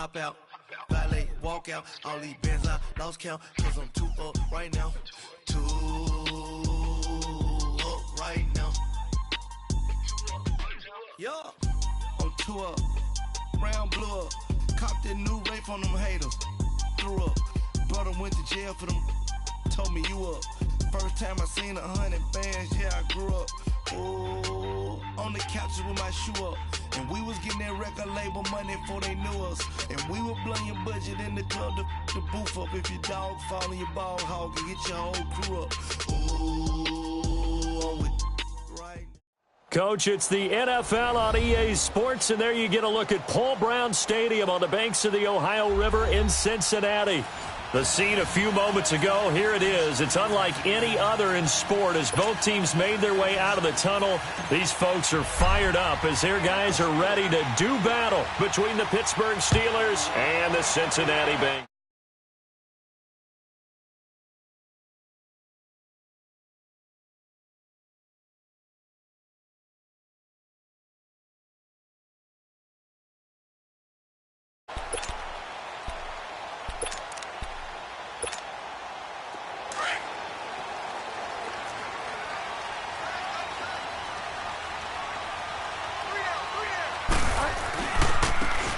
hop out. Valet, walk out. All these bands I lost count. Cause I'm too up right now. Too up right now. Yeah, I'm too up. Round blew up. Copped that new rape on them haters. Threw up. Brother went to jail for them. Told me you up. First time I seen 100 bands, yeah, I grew up. Ooh, on the couches with my shoe up. And we was getting that record label money before they knew us. And we were blowing your budget in the club to boof up. If your dog fall in your ball hog and get your whole crew up. Ooh, I'm with right. Coach, it's the NFL on EA Sports, and there you get a look at Paul Brown Stadium on the banks of the Ohio River in Cincinnati. The scene a few moments ago, here it is. It's unlike any other in sport as both teams made their way out of the tunnel. These folks are fired up as their guys are ready to do battle between the Pittsburgh Steelers and the Cincinnati Bengals.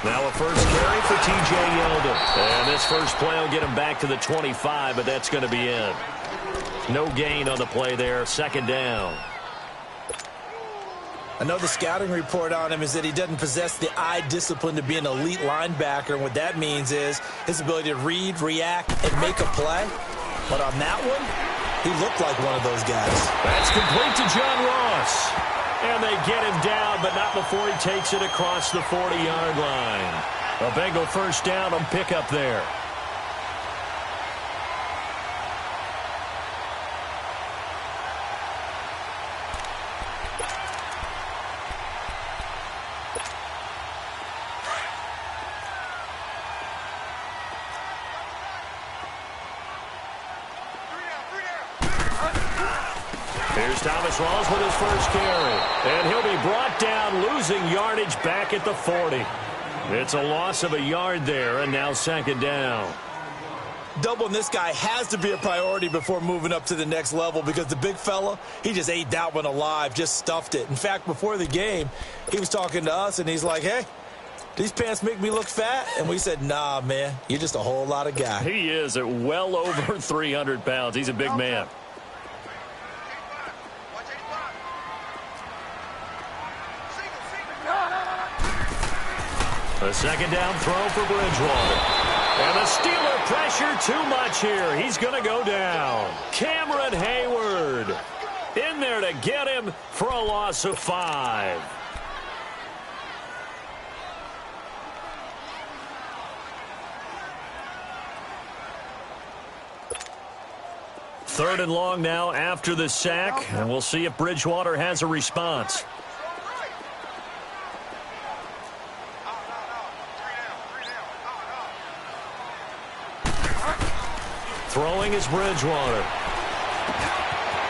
Now a first carry for T.J. Yeldon. And this first play will get him back to the 25, but that's going to be in. No gain on the play there. Second down. I know the scouting report on him is that he doesn't possess the eye discipline to be an elite linebacker. And what that means is his ability to read, react, and make a play. But on that one, he looked like one of those guys. That's complete to John Ross. And they get him down, but not before he takes it across the 40-yard line. A Bengal first down on pickup there. Here's Thomas Rawls with his first carry. And he'll be brought down, losing yardage back at the 40. It's a loss of a yard there, and now second down. Doubling this guy has to be a priority before moving up to the next level because the big fella, he just ate that one alive, just stuffed it. In fact, before the game, he was talking to us, and he's like, hey, these pants make me look fat? And we said, nah, man, you're just a whole lot of guy. He is at well over 300 pounds. He's a big man. A second down throw for Bridgewater. And the Steeler pressure too much here. He's going to go down. Cameron Hayward in there to get him for a loss of 5. Third and long now after the sack, and we'll see if Bridgewater has a response. Throwing is Bridgewater.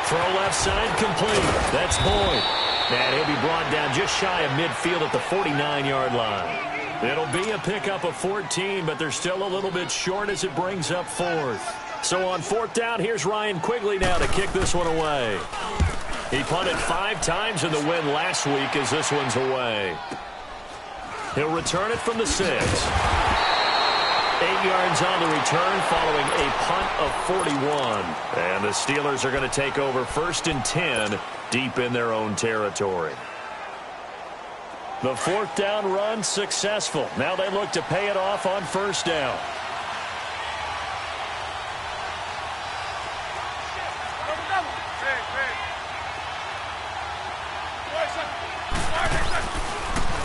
Throw left side complete. That's Boyd. And he'll be brought down just shy of midfield at the 49-yard line. It'll be a pickup of 14, but they're still a little bit short as it brings up fourth. So on fourth down, here's Ryan Quigley now to kick this one away. He punted 5 times in the win last week as this one's away. He'll return it from the 6. 8 yards on the return following a punt of 41. And the Steelers are going to take over 1st and 10 deep in their own territory. The fourth down run successful. Now they look to pay it off on first down.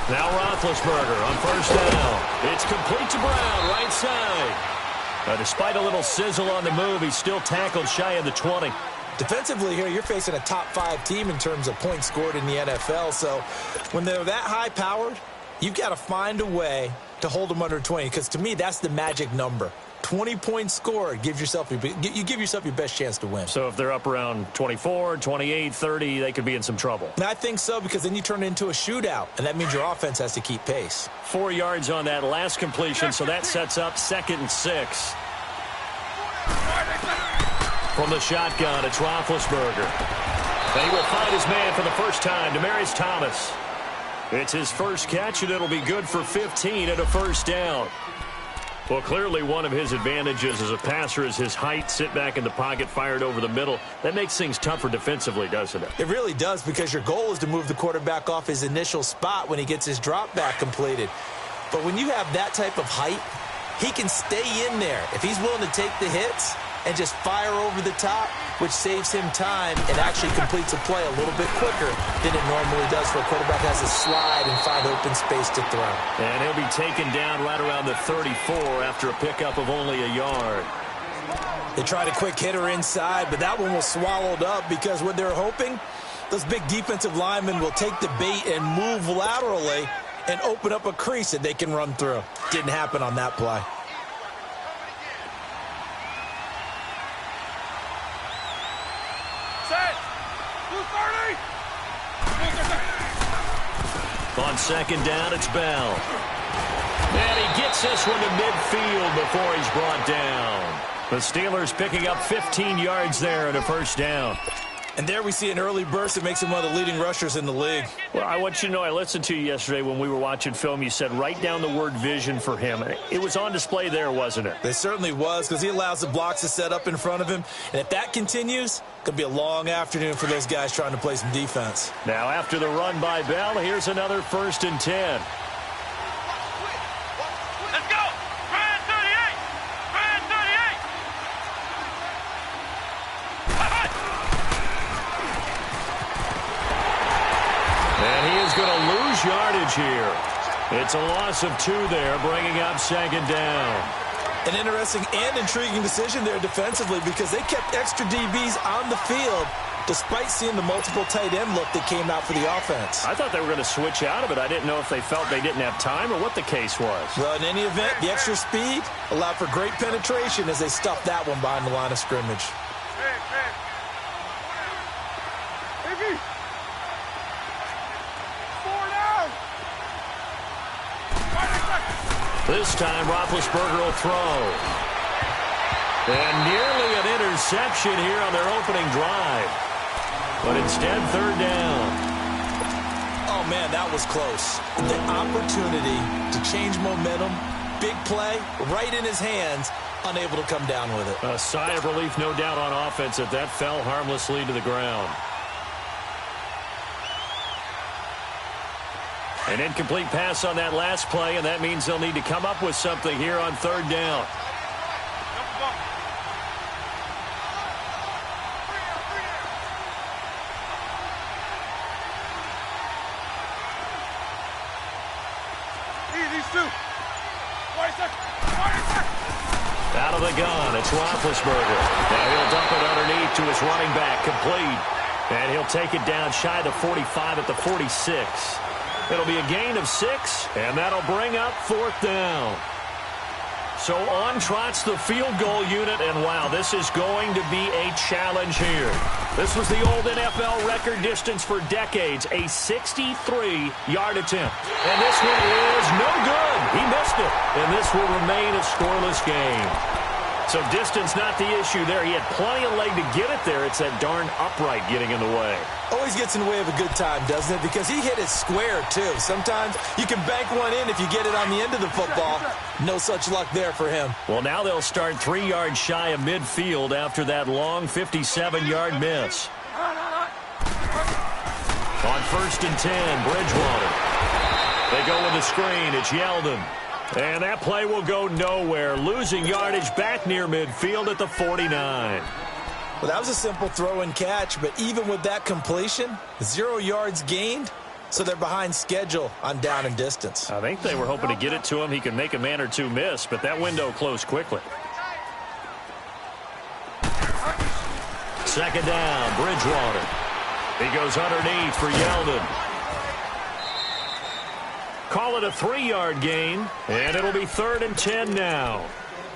Now Roethlisberger on first down. It's complete to Brown, right side. Despite a little sizzle on the move, he's still tackled shy of the 20. Defensively here, you're facing a top-5 team in terms of points scored in the NFL. So when they're that high-powered, you've got to find a way to hold them under 20. Because to me, that's the magic number. 20-point score, you give yourself your best chance to win. So if they're up around 24, 28, 30, they could be in some trouble. And I think so, because then you turn it into a shootout, and that means your offense has to keep pace. 4 yards on that last completion, so that sets up 2nd and 6. From the shotgun, it's Roethlisberger. And he will find his man for the first time, Demaryius Thomas. It's his first catch, and it'll be good for 15 and a first down. Well, clearly one of his advantages as a passer is his height. Sit back in the pocket, fired over the middle. That makes things tougher defensively, doesn't it? It really does, because your goal is to move the quarterback off his initial spot when he gets his drop back completed. But when you have that type of height, he can stay in there. If he's willing to take the hits and just fire over the top, which saves him time and actually completes a play a little bit quicker than it normally does for a quarterback that has to slide and find open space to throw. And he'll be taken down right around the 34 after a pickup of only a yard. They tried a quick hitter inside, but that one was swallowed up, because what they're hoping, those big defensive linemen will take the bait and move laterally and open up a crease that they can run through. Didn't happen on that play. On 2nd down, it's Bell. And he gets this one to midfield before he's brought down. The Steelers picking up 15 yards there and a first down. And there we see an early burst that makes him one of the leading rushers in the league. Well, I want you to know, I listened to you yesterday when we were watching film. You said write down the word vision for him. It was on display there, wasn't it? It certainly was, because he allows the blocks to set up in front of him. And if that continues, it's going to be a long afternoon for those guys trying to play some defense. Now, after the run by Bell, here's another 1st and 10. Let's go! Ryan 38! Ryan 38! And he is going to lose yardage here. It's a loss of 2 there, bringing up 2nd down. An interesting and intriguing decision there defensively, because they kept extra DBs on the field despite seeing the multiple tight end look that came out for the offense. I thought they were going to switch out of it. I didn't know if they felt they didn't have time or what the case was. Well, in any event, the extra speed allowed for great penetration as they stuffed that one behind the line of scrimmage. This time, Roethlisberger will throw. And nearly an interception here on their opening drive. But instead, 3rd down. Oh, man, that was close. The opportunity to change momentum, big play, right in his hands, unable to come down with it. A sigh of relief, no doubt, on offense that fell harmlessly to the ground. An incomplete pass on that last play, and that means they'll need to come up with something here on 3rd down. Out of the gun, it's Roethlisberger. Now he'll dump it underneath to his running back, complete. And he'll take it down shy of the 45 at the 46. It'll be a gain of 6, and that'll bring up 4th down. So on trots the field goal unit, and wow, this is going to be a challenge here. This was the old NFL record distance for decades, a 63-yard attempt. And this one is no good. He missed it, and this will remain a scoreless game. So distance not the issue there. He had plenty of leg to get it there. It's that darn upright getting in the way. Always gets in the way of a good time, doesn't it? Because he hit it square, too. Sometimes you can bank one in if you get it on the end of the football. No such luck there for him. Well, now they'll start 3 yards shy of midfield after that long 57-yard miss. On 1st and 10, Bridgewater. They go with the screen. It's Yeldon. And that play will go nowhere, losing yardage back near midfield at the 49. Well, that was a simple throw and catch, but even with that completion, 0 yards gained, so they're behind schedule on down and distance. I think they were hoping to get it to him. He could make a man or two miss, but that window closed quickly. 2nd down, Bridgewater. He goes underneath for Yeldon. Call it a 3-yard gain, and it'll be 3rd and 10 now.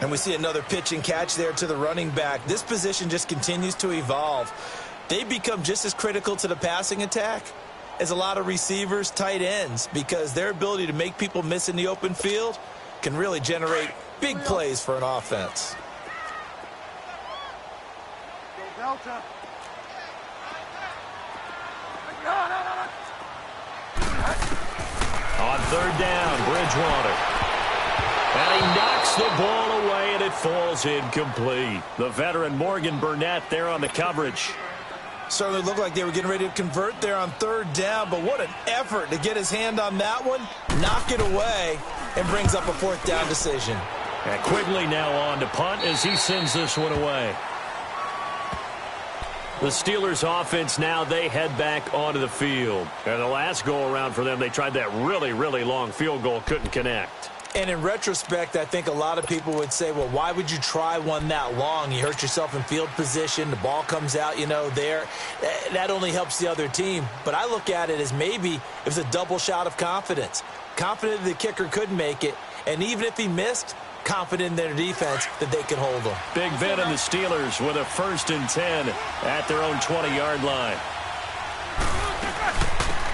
And we see another pitch and catch there to the running back. This position just continues to evolve. They become just as critical to the passing attack as a lot of receivers, tight ends, because their ability to make people miss in the open field can really generate big plays for an offense. On third down, Bridgewater. And he knocks the ball away, and it falls incomplete. The veteran Morgan Burnett there on the coverage. Certainly looked like they were getting ready to convert there on third down, but what an effort to get his hand on that one, knock it away, and brings up a fourth down decision. And Quigley now on to punt as he sends this one away. The Steelers offense now, they head back onto the field. And the last go-around for them, they tried that really, really long field goal, couldn't connect. And in retrospect, I think a lot of people would say, well, why would you try one that long? You hurt yourself in field position. The ball comes out, there. That only helps the other team. But I look at it as maybe it was a double shot of confidence. Confident the kicker could make it. And even if he missed, confident in their defense that they can hold them. Big Ben and the Steelers with a 1st and 10 at their own 20-yard line.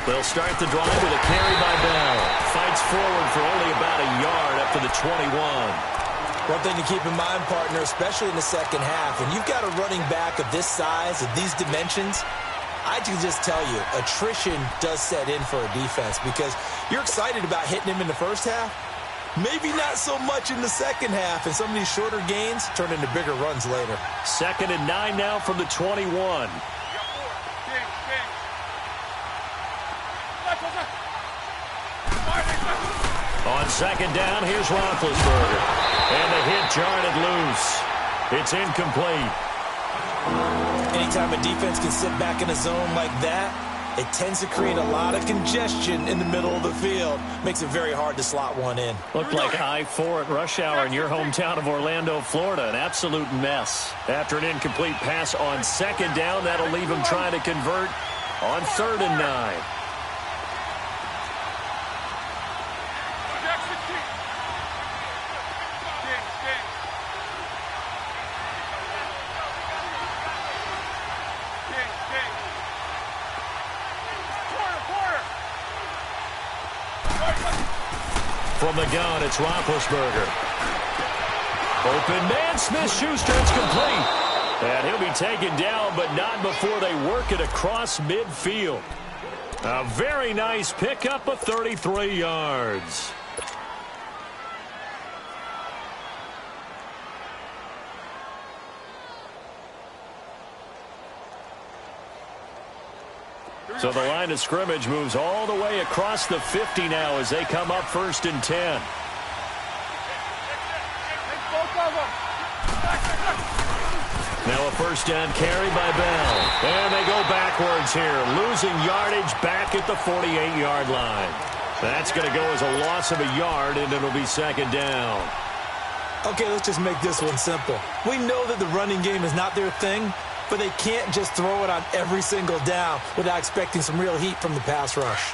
They'll start the drive with a carry by Bell. Fights forward for only about a yard up to the 21. One thing to keep in mind, partner, especially in the second half, when you've got a running back of this size, of these dimensions, I can just tell you, attrition does set in for a defense because you're excited about hitting him in the first half. Maybe not so much in the second half, and some of these shorter gains turn into bigger runs later. 2nd and 9 now from the 21. On 2nd down, here's Roethlisberger. And the hit jarred it loose. It's incomplete. Anytime a defense can sit back in a zone like that, it tends to create a lot of congestion in the middle of the field. Makes it very hard to slot one in. Looked like I-4 at rush hour in your hometown of Orlando, Florida. An absolute mess. After an incomplete pass on 2nd down, that'll leave him trying to convert on 3rd and 9. From the gun, it's Roethlisberger. Open man, Smith-Schuster, it's complete. And he'll be taken down, but not before they work it across midfield. A very nice pickup of 33 yards. So the line of scrimmage moves all the way across the 50 now as they come up 1st and 10. Now a 1st down carry by Bell. And they go backwards here, losing yardage back at the 48-yard line. That's going to go as a loss of a yard, and it'll be 2nd down. Okay, let's just make this one simple. We know that the running game is not their thing, but they can't just throw it on every single down without expecting some real heat from the pass rush.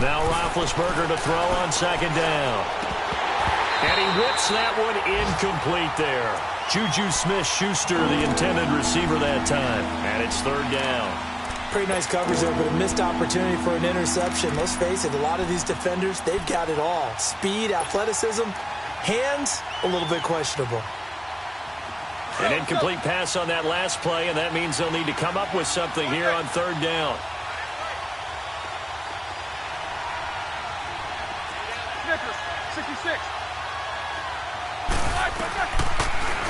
Now Roethlisberger to throw on 2nd down. And he whips that one incomplete there. Juju Smith-Schuster, the intended receiver that time. And it's 3rd down. Pretty nice coverage there, but a missed opportunity for an interception. Let's face it, a lot of these defenders, they've got it all. Speed, athleticism, hands, a little bit questionable. An incomplete pass on that last play, and that means they'll need to come up with something here on 3rd down.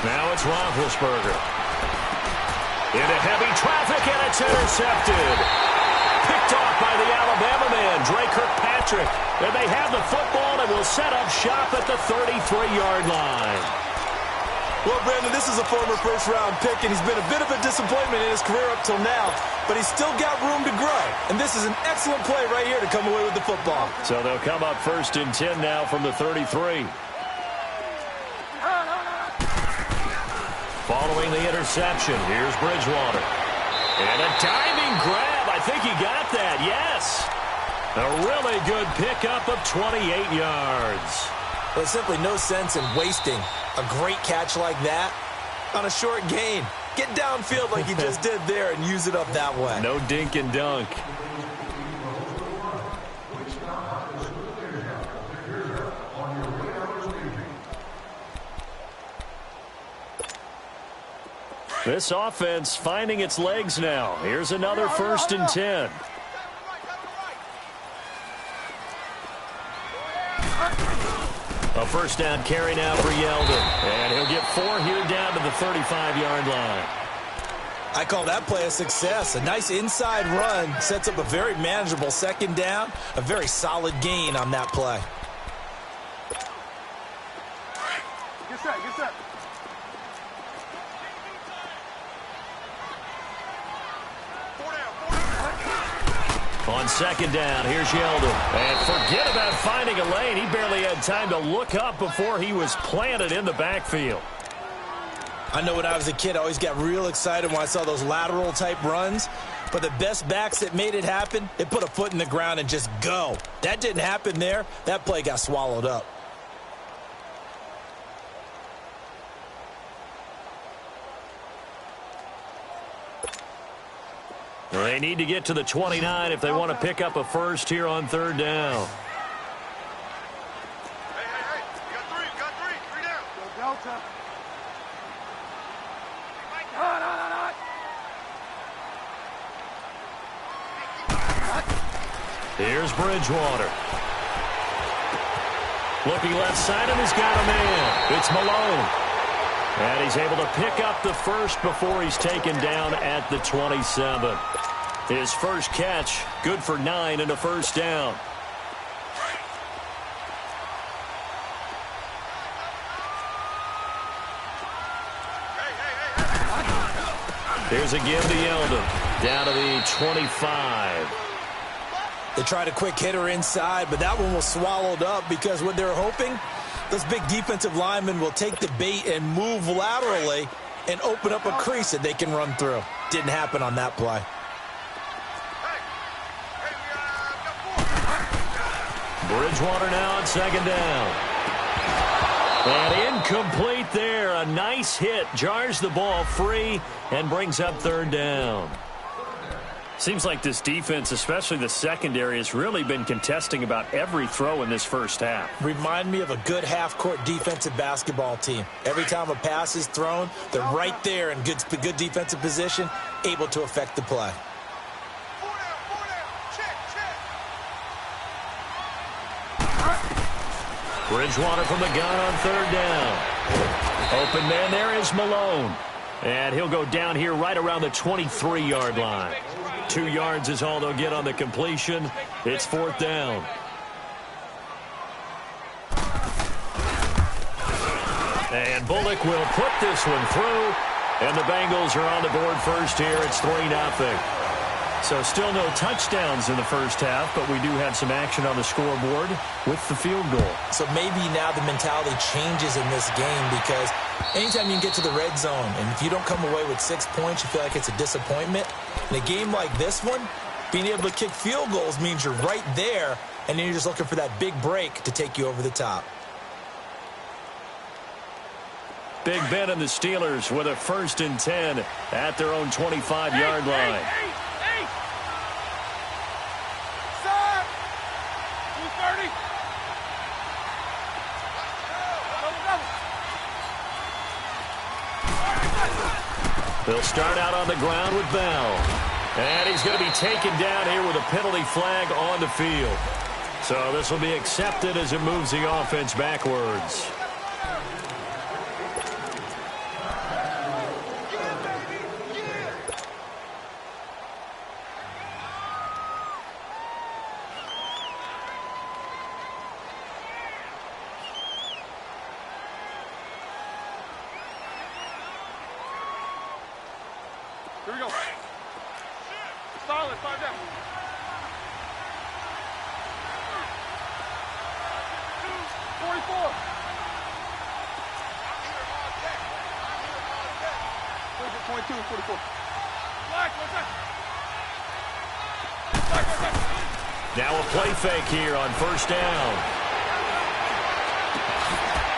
Now it's Roethlisberger. Into heavy traffic, and it's intercepted. Picked off by the Alabama man, Dre Kirkpatrick. And they have the football and will set up shop at the 33-yard line. Well, Brandon, this is a former first-round pick, and he's been a bit of a disappointment in his career up till now, but he's still got room to grow. And this is an excellent play right here to come away with the football. So they'll come up 1st and 10 now from the 33. Following the interception, here's Bridgewater. And a diving grab. I think he got that. Yes. A really good pickup of 28 yards. There's simply no sense in wasting a great catch like that on a short gain. Get downfield like he just did there and use it up that way. No dink and dunk. This offense finding its legs now. Here's another 1st and 10. A first down carry now for Yeldon. And he'll get 4 here down to the 35-yard line. I call that play a success. A nice inside run sets up a very manageable 2nd down. A very solid gain on that play. Get set, get set. On 2nd down, here's Yeldon. And forget about finding a lane. He barely had time to look up before he was planted in the backfield. I know when I was a kid, I always got real excited when I saw those lateral-type runs. But the best backs that made it happen, they put a foot in the ground and just go. That didn't happen there. That play got swallowed up. They need to get to the 29 if they want to pick up a first here on 3rd down. Hey, you got three down. Go Delta. Here's Bridgewater. Looking left side, and he's got a man. It's Malone. And he's able to pick up the first before he's taken down at the 27. His first catch, good for 9 and a first down. Here's a give to Yeldon. Down to the 25. They tried a quick hitter inside, but that one was swallowed up because what they're hoping, those big defensive linemen will take the bait and move laterally and open up a crease that they can run through. Didn't happen on that play. Bridgewater now on 2nd down. And incomplete there. A nice hit. Jars the ball free and brings up 3rd down. Seems like this defense, especially the secondary, has really been contesting about every throw in this first half. Remind me of a good half-court defensive basketball team. Every time a pass is thrown, they're right there in good defensive position, able to affect the play. Bridgewater from the gun on 3rd down. Open man there is Malone. And he'll go down here right around the 23-yard line. 2 yards is all they'll get on the completion. It's 4th down. And Bullock will put this one through. And the Bengals are on the board first here. It's 3-0. So still no touchdowns in the first half, but we do have some action on the scoreboard with the field goal. So maybe now the mentality changes in this game because anytime you can get to the red zone, and if you don't come away with 6 points, you feel like it's a disappointment. In a game like this one, being able to kick field goals means you're right there, and then you're just looking for that big break to take you over the top. Big Ben and the Steelers with a 1st and 10 at their own 25-yard line. They'll start out on the ground with Bell. And he's going to be taken down here with a penalty flag on the field. So this will be accepted as it moves the offense backwards. Here we go. Solid, 5 down. Now a play fake here on first down.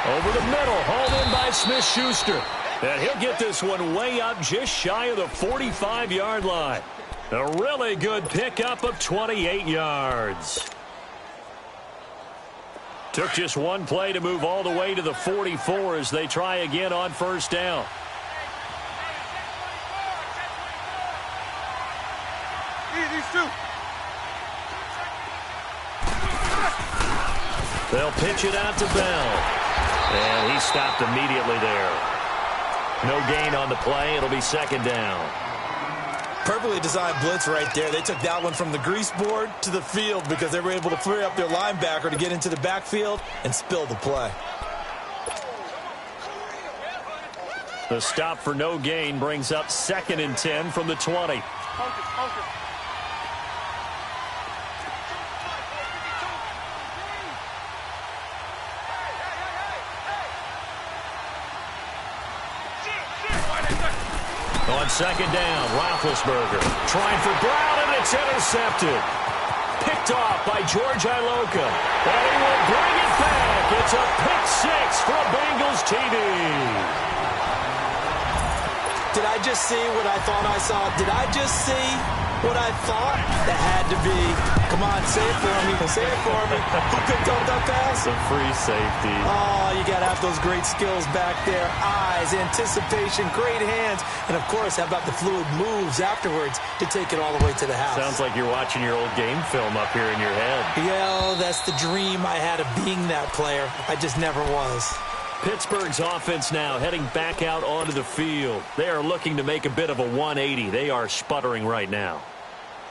Over the middle, hauled in by Smith-Schuster. And he'll get this one way up just shy of the 45-yard line. A really good pickup of 28 yards. Took just one play to move all the way to the 44 as they try again on first down. They'll pitch it out to Bell. And he stopped immediately there. No gain on the play. It'll be second down. Perfectly designed blitz right there. They took that one from the grease board to the field because they were able to free up their linebacker to get into the backfield and spill the play. The stop for no gain brings up 2nd and 10 from the 20. On second down, Roethlisberger trying for Brown, and it's intercepted. Picked off by George Iloka. And he will bring it back. It's a pick six for Bengals TD. Did I just see what I thought I saw? Did I just see what I thought? That had to be. Come on, say it for me. Say it for me. Who picked up that pass? The free safety. Oh, you got to have those great skills back there. Eyes, anticipation, great hands. And, of course, how about the fluid moves afterwards to take it all the way to the house? Sounds like you're watching your old game film up here in your head. Yeah, that's the dream I had of being that player. I just never was. Pittsburgh's offense now heading back out onto the field. They are looking to make a bit of a 180. They are sputtering right now.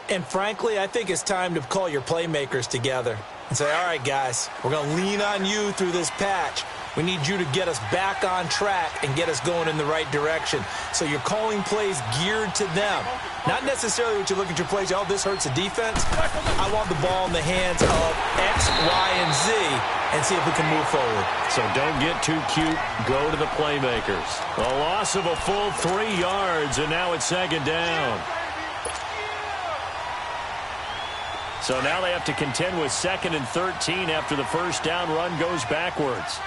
And frankly, I think it's time to call your playmakers together and say, all right, guys, we're going to lean on you through this patch. We need you to get us back on track and get us going in the right direction. So you're calling plays geared to them. Not necessarily what you look at your plays, oh, this hurts the defense. I want the ball in the hands of X, Y, and Z and see if we can move forward. So don't get too cute. Go to the playmakers. A loss of a full 3 yards, and now it's second down. So now they have to contend with 2nd and 13 after the first down run goes backwards.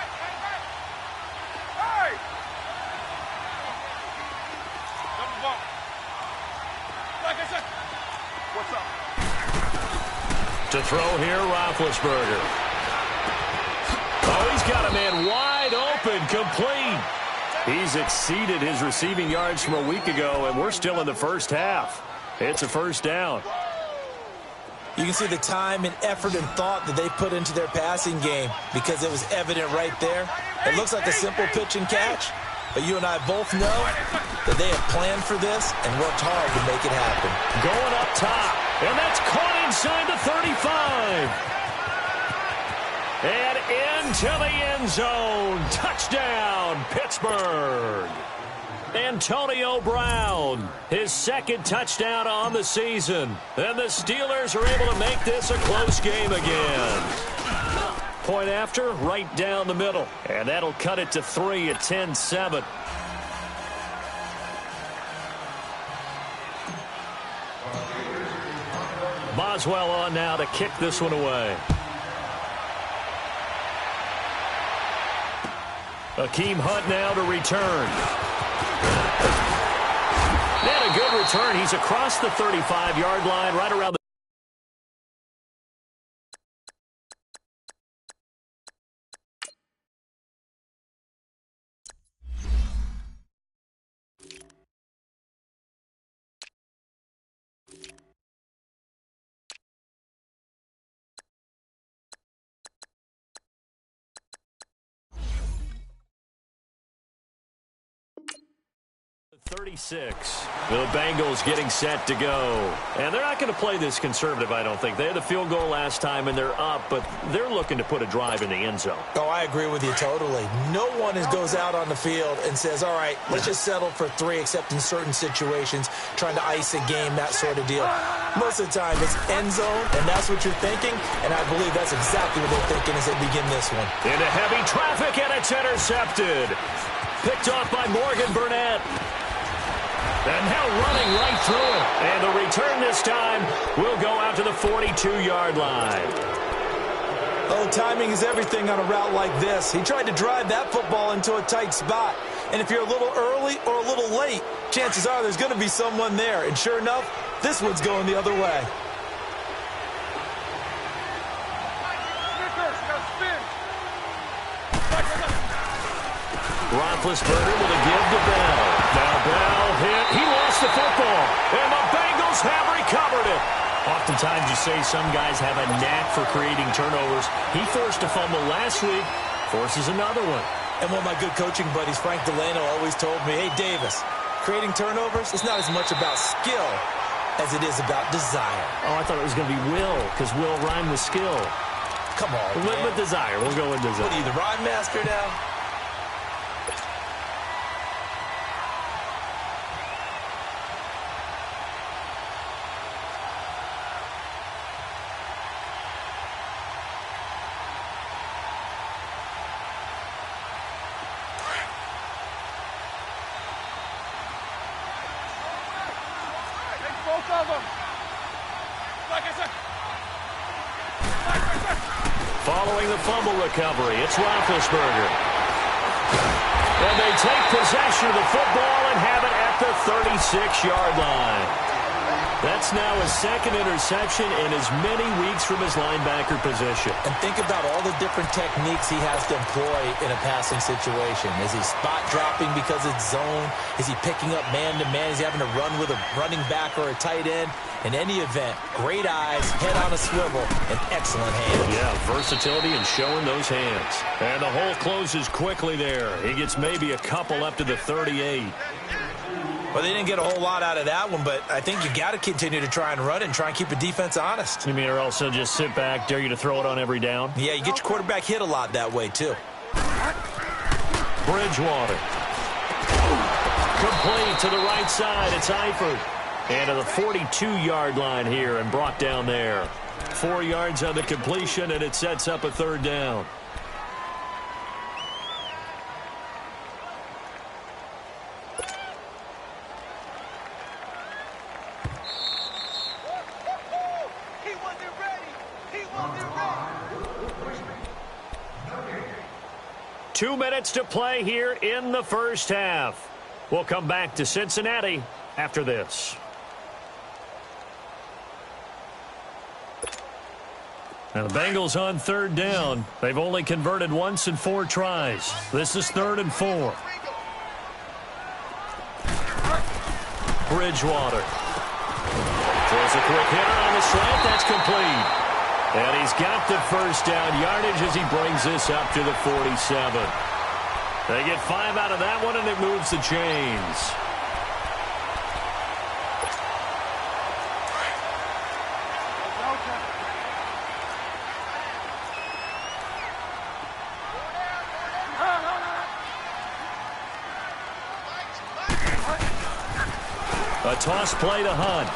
To throw here, Roethlisberger. Oh, he's got a man wide open, complete. He's exceeded his receiving yards from a week ago, and we're still in the first half. It's a first down. You can see the time and effort and thought that they put into their passing game because it was evident right there. It looks like a simple pitch and catch, but you and I both know that they have planned for this and worked hard to make it happen. Going up top, and that's caught inside the 35. And into the end zone. Touchdown, Pittsburgh. Antonio Brown, his 2nd touchdown on the season. And the Steelers are able to make this a close game again. Point after, right down the middle. And that'll cut it to 3 at 10-7. Boswell on now to kick this one away. Akeem Hunt now to return. And a good return. He's across the 35-yard line, right around the... .36. The Bengals getting set to go. And they're not going to play this conservative, I don't think. They had the field goal last time, and they're up, but they're looking to put a drive in the end zone. Oh, I agree with you totally. No one goes out on the field and says, all right, let's just settle for 3, except in certain situations, trying to ice a game, that sort of deal. Most of the time, it's end zone, and that's what you're thinking, and I believe that's exactly what they're thinking as they begin this one. Into heavy traffic, and it's intercepted. Picked off by Morgan Burnett. And now running right through it. And the return this time will go out to the 42-yard line. Oh, timing is everything on a route like this. He tried to drive that football into a tight spot. And if you're a little early or a little late, chances are there's going to be someone there. And sure enough, this one's going the other way. Roethlisberger with a give to Bell. Now Bell hit. He lost the football. And the Bengals have recovered it. Oftentimes you say some guys have a knack for creating turnovers. He forced a fumble last week, forces another one. And one of my good coaching buddies, Frank Delano, always told me, hey, Davis, creating turnovers is not as much about skill as it is about desire. Oh, I thought it was going to be will, because will rhyme with skill. Come on, man. With desire. We'll go with desire. What are you, the rhyme master now? Following the fumble recovery, it's Roethlisberger. And they take possession of the football and have it at the 36-yard line. That's now his second interception in as many weeks from his linebacker position. And think about all the different techniques he has to employ in a passing situation. Is he spot dropping because it's zone? Is he picking up man-to-man? Is he having to run with a running back or a tight end? In any event, great eyes, head on a swivel, and excellent hands. Yeah, versatility and showing those hands. And the hole closes quickly there. He gets maybe a couple up to the 38. Well, they didn't get a whole lot out of that one, but I think you got to continue to try and run it and try and keep the defense honest. You mean, or also just sit back, dare you to throw it on every down? Yeah, you get your quarterback hit a lot that way, too. Bridgewater. Complete to the right side. It's Eifert. And to the 42-yard line here and brought down there. 4 yards on the completion, and it sets up a third down. He wasn't ready. He wasn't ready. 2 minutes to play here in the first half. We'll come back to Cincinnati after this. Now the Bengals on third down. They've only converted once in 4 tries. This is 3rd and 4. Bridgewater. Throws a quick hitter on the slant. That's complete. And he's got the first down yardage as he brings this up to the 47. They get 5 out of that one, and it moves the chains. A toss play to Hunt.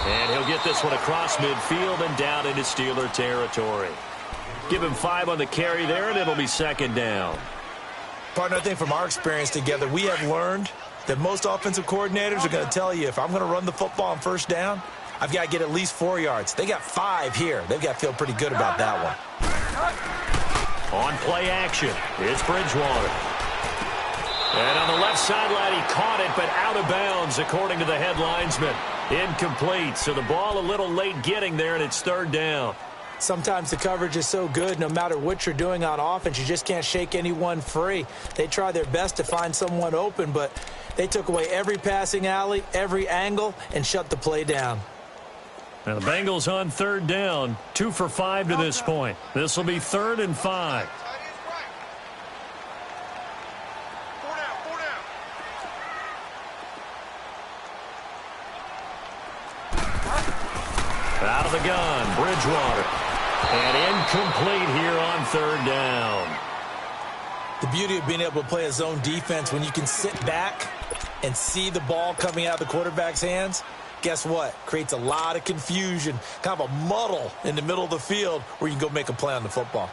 And he'll get this one across midfield and down into Steeler territory. Give him 5 on the carry there, and it'll be 2nd down. Partner, I think from our experience together, we have learned that most offensive coordinators are going to tell you, if I'm going to run the football on first down, I've got to get at least 4 yards. They got 5 here. They've got to feel pretty good about that one. On play action, it's Bridgewater. And on the left sideline, he caught it, but out of bounds, according to the head linesman. Incomplete, so the ball a little late getting there, and it's 3rd down. Sometimes the coverage is so good, no matter what you're doing on offense, you just can't shake anyone free. They try their best to find someone open, but they took away every passing alley, every angle, and shut the play down. Now the Bengals on 3rd down, 2 for 5 to this point. This will be 3rd and 5. Out of the gun, Bridgewater. And incomplete here on 3rd down. The beauty of being able to play a zone defense, when you can sit back and see the ball coming out of the quarterback's hands, guess what? Creates a lot of confusion, kind of a muddle in the middle of the field where you can go make a play on the football.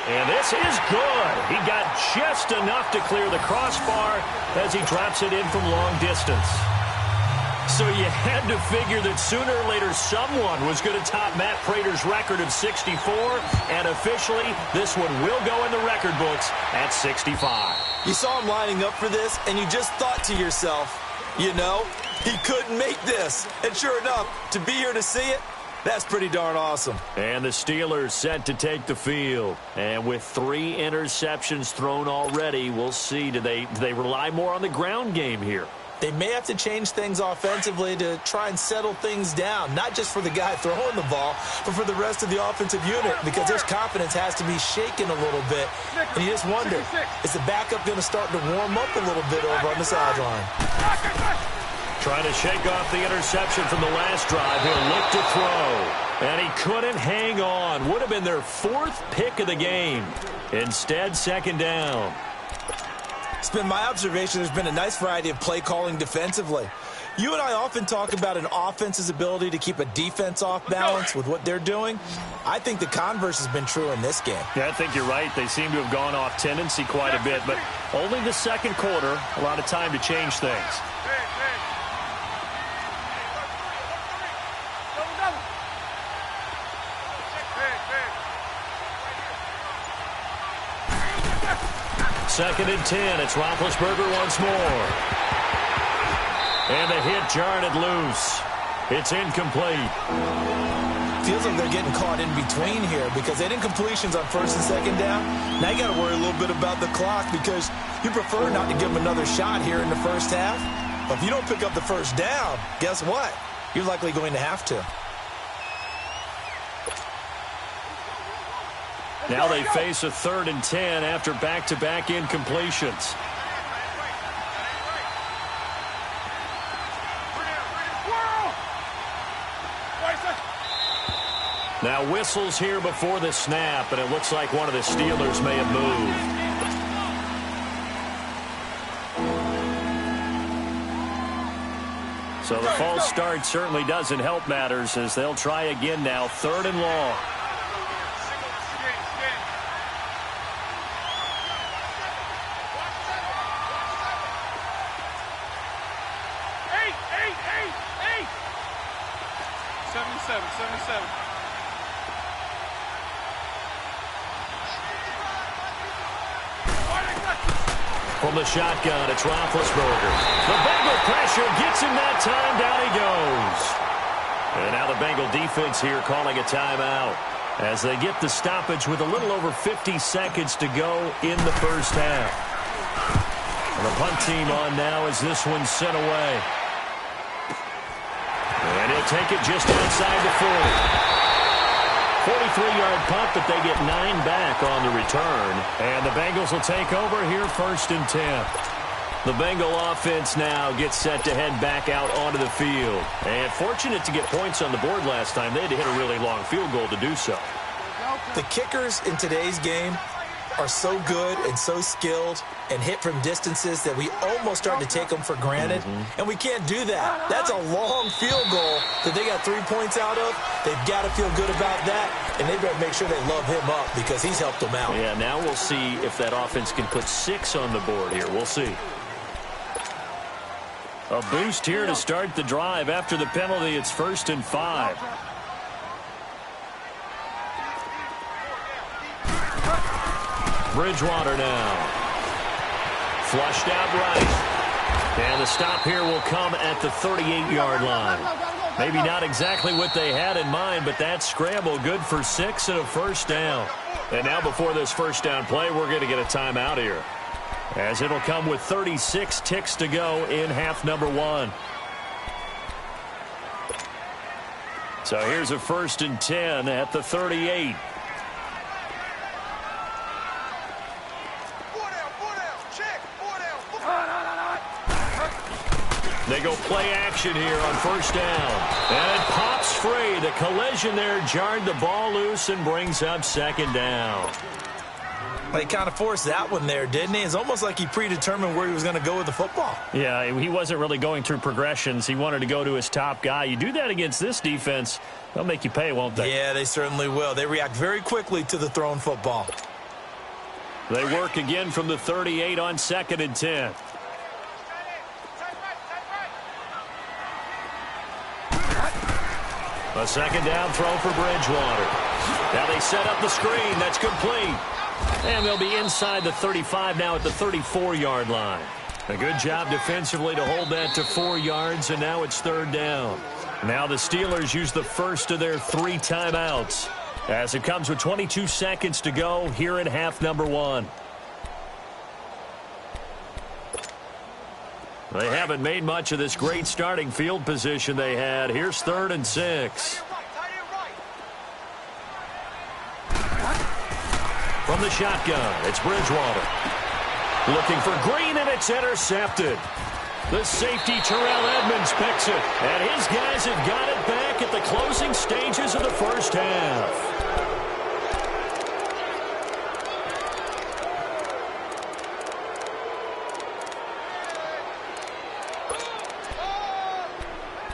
And this is good. He got just enough to clear the crossbar as he drops it in from long distance. So you had to figure that sooner or later someone was going to top Matt Prater's record of 64, and officially this one will go in the record books at 65. You saw him lining up for this, and you just thought to yourself, you know, he couldn't make this. And sure enough, to be here to see it, that's pretty darn awesome. And the Steelers set to take the field. And with 3 interceptions thrown already, we'll see, do they rely more on the ground game here? They may have to change things offensively to try and settle things down, not just for the guy throwing the ball, but for the rest of the offensive unit, because their confidence has to be shaken a little bit. And you just wonder, is the backup going to start to warm up a little bit over on the sideline? Trying to shake off the interception from the last drive. He'll look to throw. And he couldn't hang on. Would have been their 4th pick of the game. Instead, 2nd down. It's been my observation there's been a nice variety of play calling defensively. You and I often talk about an offense's ability to keep a defense off balance with what they're doing. I think the converse has been true in this game. Yeah, I think you're right. They seem to have gone off tendency quite a bit, but only the 2nd quarter, a lot of time to change things. Second and 10. It's Roethlisberger once more. And the hit jarred it loose. It's incomplete. Feels like they're getting caught in between here because they didn't completions on 1st and 2nd down. Now you got to worry a little bit about the clock because you prefer not to give them another shot here in the first half. But if you don't pick up the 1st down, guess what? You're likely going to have to. Now they face a 3rd and 10 after back-to-back incompletions. Now whistles here before the snap, and it looks like one of the Steelers may have moved. So the false start certainly doesn't help matters as they'll try again now, 3rd and long. From the shotgun, it's Roethlisberger. The Bengal pressure gets him that time. Down he goes. And now the Bengal defense here calling a timeout as they get the stoppage with a little over 50 seconds to go in the first half. And the punt team on now as this one's sent away. And he'll take it just outside the 40. 43-yard punt, but they get 9 back on the return. And the Bengals will take over here 1st and 10. The Bengal offense now gets set to head back out onto the field. And fortunate to get points on the board last time. They had to hit a really long field goal to do so. The kickers in today's game are so good and so skilled and hit from distances that we almost start to take them for granted. And we can't do that. That's a long field goal that they got 3 points out of. They've got to feel good about that, and they better make sure they love him up because he's helped them out. Yeah, now we'll see if that offense can put 6 on the board here. We'll see. A boost here to start the drive. After the penalty, it's 1st and 5. Bridgewater now. Flushed out right. And the stop here will come at the 38-yard line. Maybe not exactly what they had in mind, but that scramble good for 6 and a 1st down. And now before this 1st down play, we're going to get a timeout here, as it'll come with 36 ticks to go in half number 1. So here's a 1st and 10 at the 38. They go play action here on 1st down. And it pops free. The collision there jarred the ball loose and brings up 2nd down. Well, he kind of forced that one there, didn't he? It's almost like he predetermined where he was going to go with the football. Yeah, he wasn't really going through progressions. He wanted to go to his top guy. You do that against this defense, they'll make you pay, won't they? Yeah, they certainly will. They react very quickly to the thrown football. They work again from the 38 on 2nd and 10. A second down throw for Bridgewater. Now they set up the screen. That's complete. And they'll be inside the 35 now at the 34-yard line. A good job defensively to hold that to 4 yards, and now it's 3rd down. Now the Steelers use the first of their 3 timeouts as it comes with 22 seconds to go here in half number 1. They haven't made much of this great starting field position they had. Here's 3rd and 6. From the shotgun, it's Bridgewater. Looking for Green, and it's intercepted. The safety, Terrell Edmonds, picks it. And his guys have got it back at the closing stages of the first half.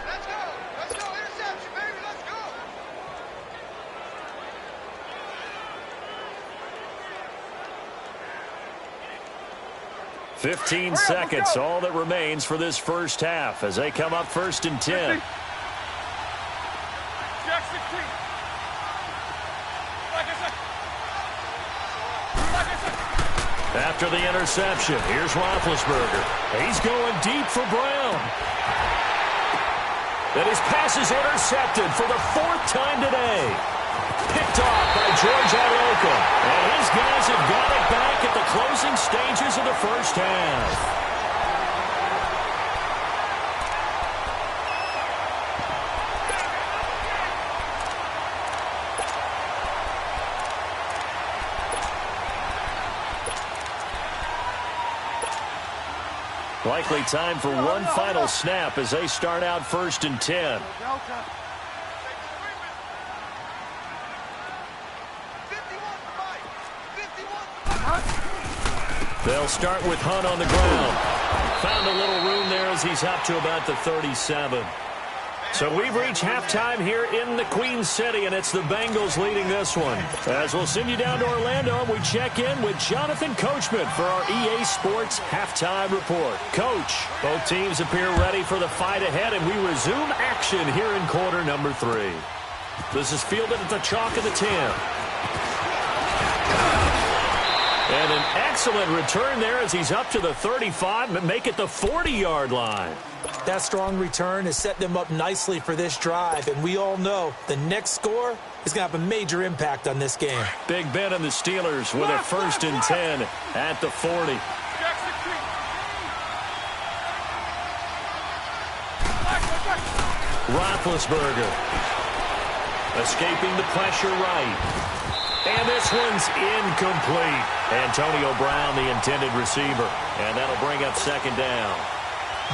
Let's go. Interception, baby. Let's go. 15 seconds, all that remains for this first half as they come up 1st and 10. After the interception, here's Roethlisberger. He's going deep for Brown. And his pass is intercepted for the 4th time today. Picked off by George Iloka. And his guys have got it back at the closing stages of the first half. Likely time for one final snap as they start out 1st and 10. They'll start with Hunt on the ground. Found a little room there as he's up to about the 37. So we've reached halftime here in the Queen City, and it's the Bengals leading this one. As we'll send you down to Orlando, and we check in with Jonathan Coachman for our EA Sports Halftime Report. Coach, both teams appear ready for the fight ahead, and we resume action here in quarter number 3. This is fielded at the chalk of the 10. And an excellent return there as he's up to the 35 and make it the 40-yard line. That strong return has set them up nicely for this drive, and we all know the next score is going to have a major impact on this game. Big Ben and the Steelers with a 1st and 10 at the 40. Roethlisberger escaping the pressure right. And this one's incomplete. Antonio Brown, the intended receiver. And that'll bring up 2nd down.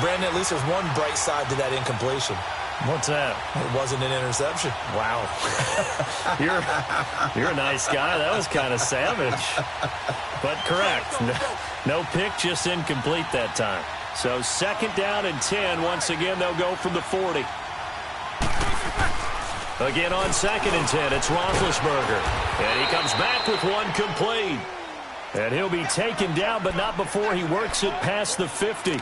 Brandon, at least there's one bright side to that incompletion. What's that? It wasn't an interception. Wow. You're a nice guy. That was kind of savage. But correct. No pick, just incomplete that time. So 2nd down and 10. Once again, they'll go from the 40. Again on 2nd and 10, it's Roethlisberger. And he comes back with one complete. And he'll be taken down, but not before he works it past the 50.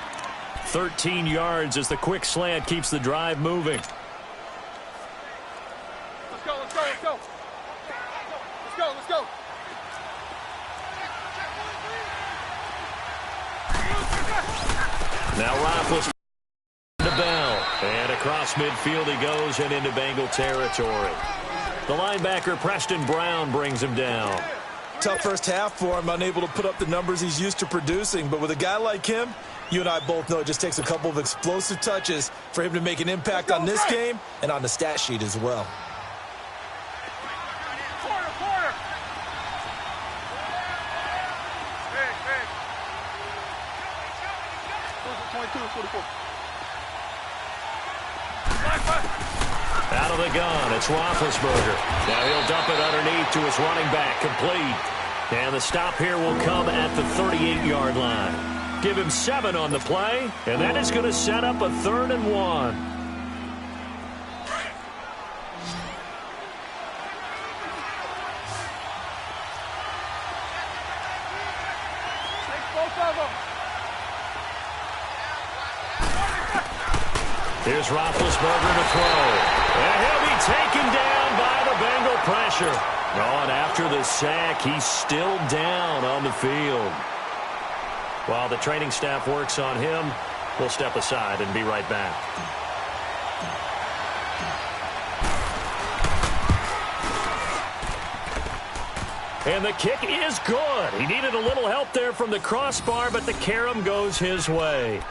13 yards as the quick slant keeps the drive moving. Let's go, let's go, let's go. Let's go, let's go. Now Roethlisberger to Bell. And across midfield he goes and into Bengal territory. The linebacker Preston Brown brings him down. Tough first half for him, unable to put up the numbers he's used to producing. But with a guy like him, you and I both know it just takes a couple of explosive touches for him to make an impact on this game and on the stat sheet as well. Corner. Hey. 22 and 44. Out of the gun, it's Roethlisberger. Now he'll dump it underneath to his running back, complete. And the stop here will come at the 38-yard line. Give him 7 on the play, and that is going to set up a 3rd and 1. Here's Roethlisberger to throw. And he'll be taken down by the Bengal pressure. Oh, and after the sack, he's still down on the field. While the training staff works on him, we'll step aside and be right back. And the kick is good. He needed a little help there from the crossbar, but the carom goes his way.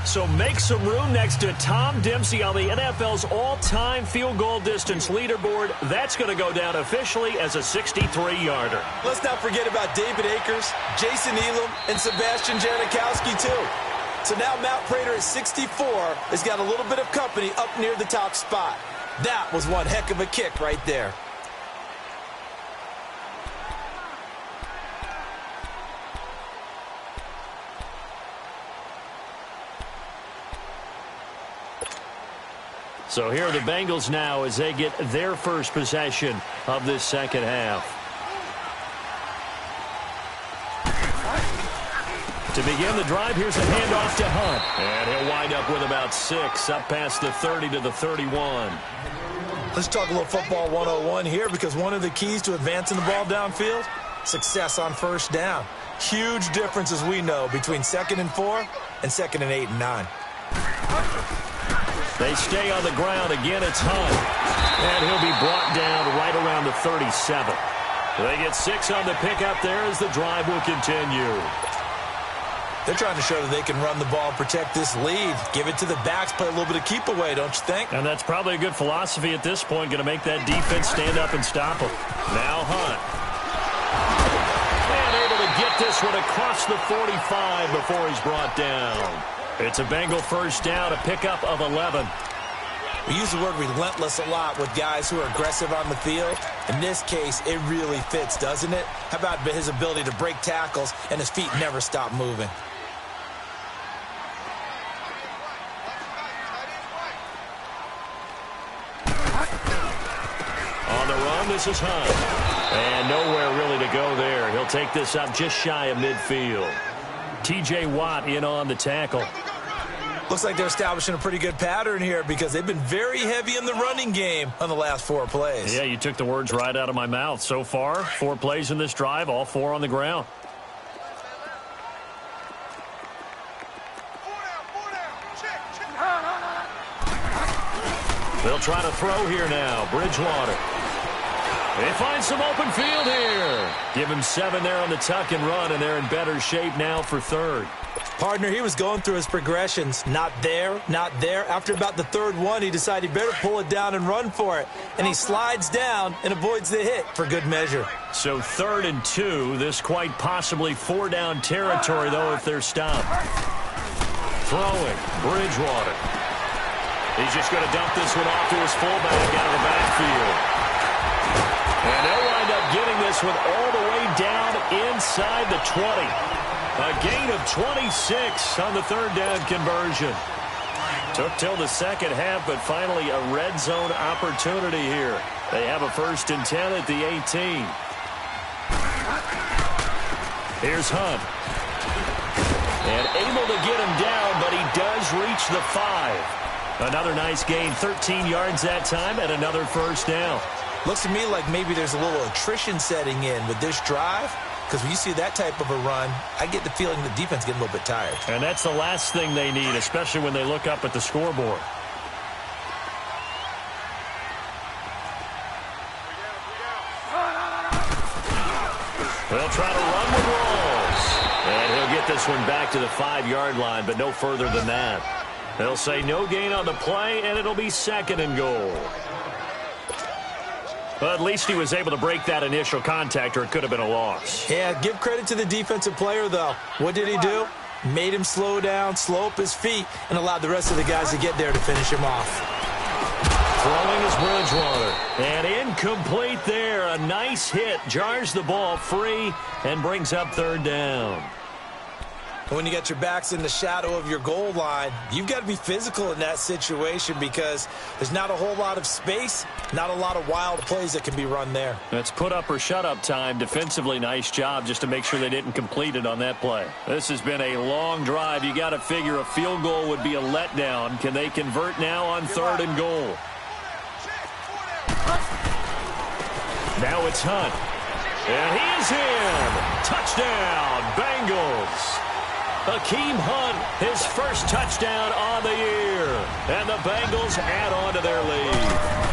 So make some room next to Tom Dempsey on the NFL's all-time field goal distance leaderboard. That's going to go down officially as a 63-yarder. Let's not forget about David Akers, Jason Elam, and Sebastian Janikowski, too. So now Matt Prater at 64 has got a little bit of company up near the top spot. That was one heck of a kick right there. So here are the Bengals now as they get their first possession of this second half. To begin the drive, here's a handoff to Hunt. And he'll wind up with about 6, up past the 30 to the 31. Let's talk a little football 101 here, because one of the keys to advancing the ball downfield, success on first down. Huge difference, as we know, between 2nd and 4 and 2nd and 8 and 9. They stay on the ground. Again, it's Hunt. And he'll be brought down right around the 37. They get 6 on the pickup there as the drive will continue. They're trying to show that they can run the ball, protect this lead, give it to the backs, play a little bit of keep away, don't you think? And that's probably a good philosophy at this point, going to make that defense stand up and stop them. Now Hunt. And able to get this one across the 45 before he's brought down. It's a Bengal first down, a pickup of 11. We use the word relentless a lot with guys who are aggressive on the field. In this case, it really fits, doesn't it? How about his ability to break tackles and his feet never stop moving? On the run, this is Hunt. And nowhere really to go there. He'll take this up just shy of midfield. T.J. Watt in on the tackle. Looks like they're establishing a pretty good pattern here, because they've been very heavy in the running game on the last 4 plays. Yeah, you took the words right out of my mouth. So far, 4 plays in this drive, all 4 on the ground. They'll try to throw here now. Bridgewater. They find some open field here. Give him 7 there on the tuck and run, and they're in better shape now for 3rd. Partner, he was going through his progressions. Not there, not there. After about the 3rd one, he decided he better pull it down and run for it. And he slides down and avoids the hit for good measure. So 3rd and 2. This quite possibly 4-down territory, though, if they're stopped. Throwing. Bridgewater. He's just going to dump this one off to his fullback out of the backfield. And they'll wind up getting this one all the way down inside the 20. A gain of 26 on the 3rd down conversion. Took till the second half, but finally a red zone opportunity here. They have a 1st and 10 at the 18. Here's Hunt. And able to get him down, but he does reach the 5. Another nice gain, 13 yards that time, and another 1st down. Looks to me like maybe there's a little attrition setting in with this drive, because when you see that type of a run, I get the feeling the defense getting a little bit tired. And that's the last thing they need, especially when they look up at the scoreboard. They'll try to run with Rawls. And he'll get this one back to the 5-yard line, but no further than that. They'll say no gain on the play, and it'll be 2nd and goal. But at least he was able to break that initial contact, or it could have been a loss. Yeah, give credit to the defensive player, though. What did he do? Made him slow down, slow up his feet, and allowed the rest of the guys to get there to finish him off. Throwing is Bridgewater. And incomplete there. A nice hit. Jars the ball free and brings up 3rd down. And when you get your backs in the shadow of your goal line, you've got to be physical in that situation because there's not a whole lot of space, not a lot of wild plays that can be run there. That's put up or shut up time. Defensively, nice job just to make sure they didn't complete it on that play. This has been a long drive. You got to figure a field goal would be a letdown. Can they convert now on 3rd and goal? Now it's Hunt. And he is in. Touchdown, Bengals. Akeem Hunt, his first touchdown on the year. And the Bengals add on to their lead.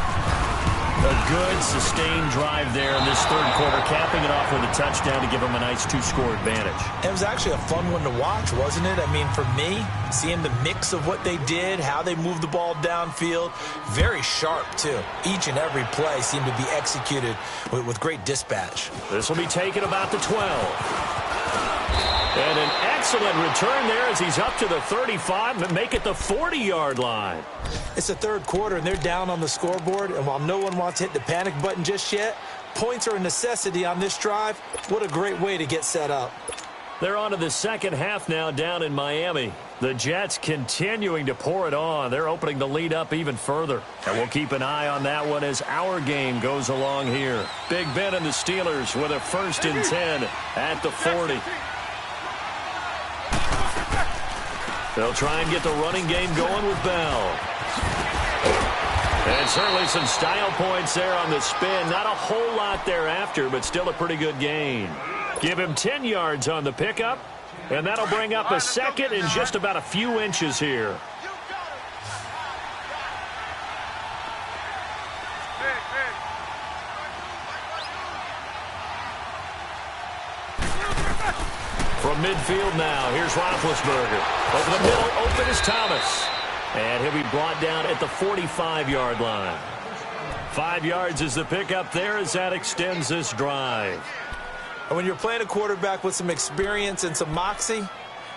A good, sustained drive there in this 3rd quarter, capping it off with a touchdown to give them a nice 2-score advantage. It was actually a fun one to watch, wasn't it? I mean, for me, seeing the mix of what they did, how they moved the ball downfield, very sharp, too. Each and every play seemed to be executed with great dispatch. This will be taken about the 12. And an excellent return there as he's up to the 35 and make it the 40-yard line. It's the 3rd quarter, and they're down on the scoreboard. And while no one wants to hit the panic button just yet, points are a necessity on this drive. What a great way to get set up. They're on to the second half now down in Miami. The Jets continuing to pour it on. They're opening the lead up even further. And we'll keep an eye on that one as our game goes along here. Big Ben and the Steelers with a 1st and 10 at the 40. They'll try and get the running game going with Bell. And certainly some style points there on the spin. Not a whole lot thereafter, but still a pretty good gain. Give him 10 yards on the pickup, and that'll bring up a 2nd and just about a few inches here. From midfield now, here's Roethlisberger. Over the middle, open is Thomas. And he'll be brought down at the 45-yard line. 5 yards is the pickup there as that extends this drive. And when you're playing a quarterback with some experience and some moxie,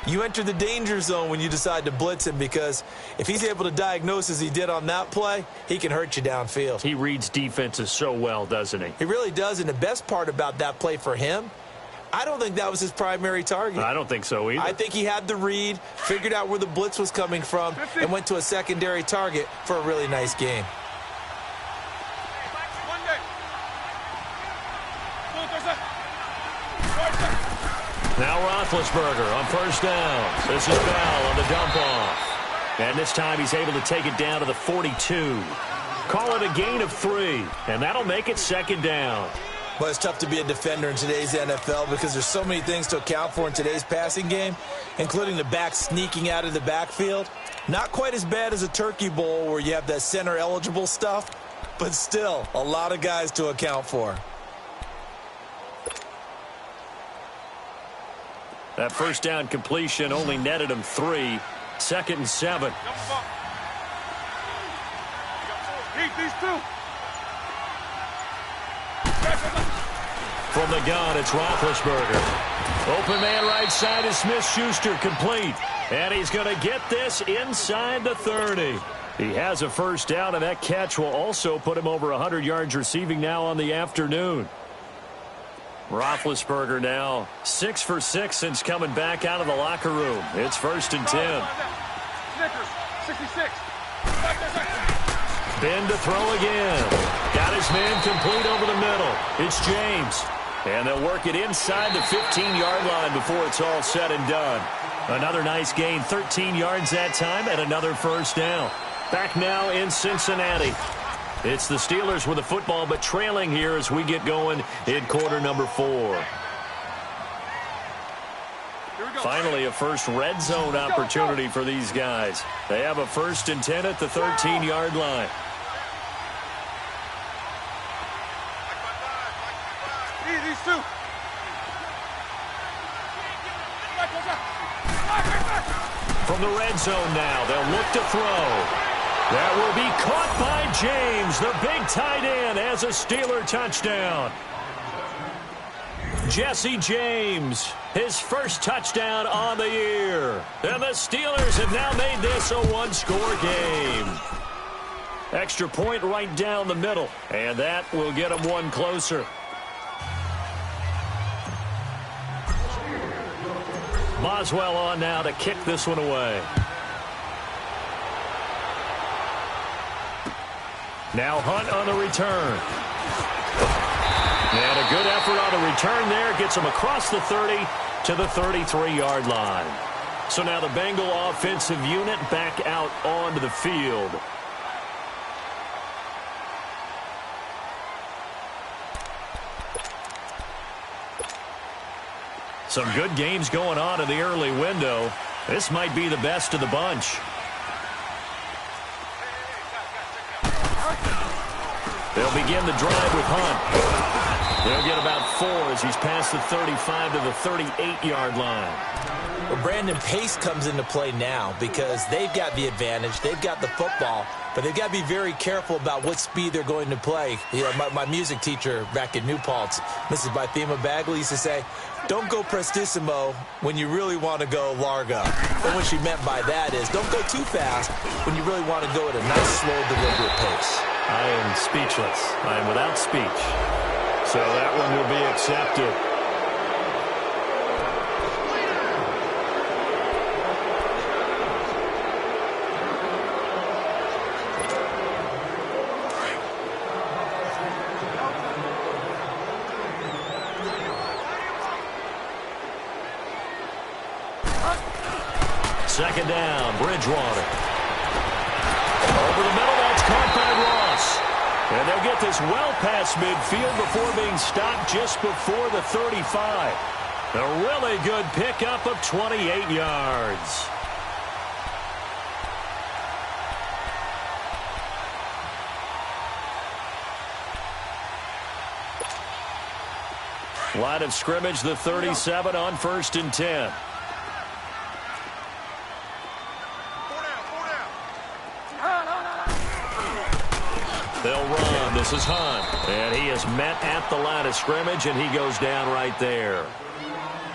you enter the danger zone when you decide to blitz him, because if he's able to diagnose as he did on that play, he can hurt you downfield. He reads defenses so well, doesn't he? He really does, and the best part about that play for him, I don't think that was his primary target. I don't think so either. I think he had the read, figured out where the blitz was coming from, and went to a secondary target for a really nice game. Now Roethlisberger on 1st down. This is Bell on the dump off. And this time he's able to take it down to the 42. Call it a gain of 3, and that'll make it 2nd down. But it's tough to be a defender in today's NFL because there's so many things to account for in today's passing game, including the back sneaking out of the backfield. Not quite as bad as a turkey bowl where you have that center-eligible stuff, but still a lot of guys to account for. That 1st down completion only netted him 3. 2nd and 7. Keep these 2. From the gun, it's Roethlisberger. Open man right side is Smith-Schuster, complete. And he's going to get this inside the 30. He has a 1st down, and that catch will also put him over 100 yards receiving now on the afternoon. Roethlisberger now 6 for 6 since coming back out of the locker room. It's 1st and 10. Snickers, 66. Ben to throw again. Got his man complete over the middle. It's James. And they'll work it inside the 15-yard line before it's all said and done. Another nice gain, 13 yards that time, and another 1st down. Back now in Cincinnati. It's the Steelers with the football, but trailing here as we get going in quarter number 4. Finally, a first red zone opportunity for these guys. They have a 1st and 10 at the 13-yard line. These 2. From the red zone now, they'll look to throw. That will be caught by James, the big tight end, as a Steeler touchdown. Jesse James, his 1st touchdown on the year. And the Steelers have now made this a 1-score game. Extra point right down the middle, and that will get them 1 closer. Boswell on now to kick this one away. Now Hunt on the return. And a good effort on the return there. Gets him across the 30 to the 33-yard line. So now the Bengal offensive unit back out onto the field. Some good games going on in the early window. This might be the best of the bunch. They'll begin the drive with Hunt. They'll get about 4 as he's past the 35 to the 38-yard line. Well, Brandon, pace comes into play now because they've got the advantage. They've got the football, but they've got to be very careful about what speed they're going to play. You know, my music teacher back in New Paltz, Mrs. Bythema Bagley, used to say, don't go prestissimo when you really want to go largo. And what she meant by that is don't go too fast when you really want to go at a nice, slow, deliberate pace. I am speechless. I am without speech. So that one will be accepted. Second down, Bridgewater. Over the middle, that's caught by Ross. And they'll get this well past midfield before being stopped just before the 35. A really good pickup of 28 yards. Line of scrimmage, the 37 on 1st and 10. They'll run. This is Hunt. And he is met at the line of scrimmage, and he goes down right there.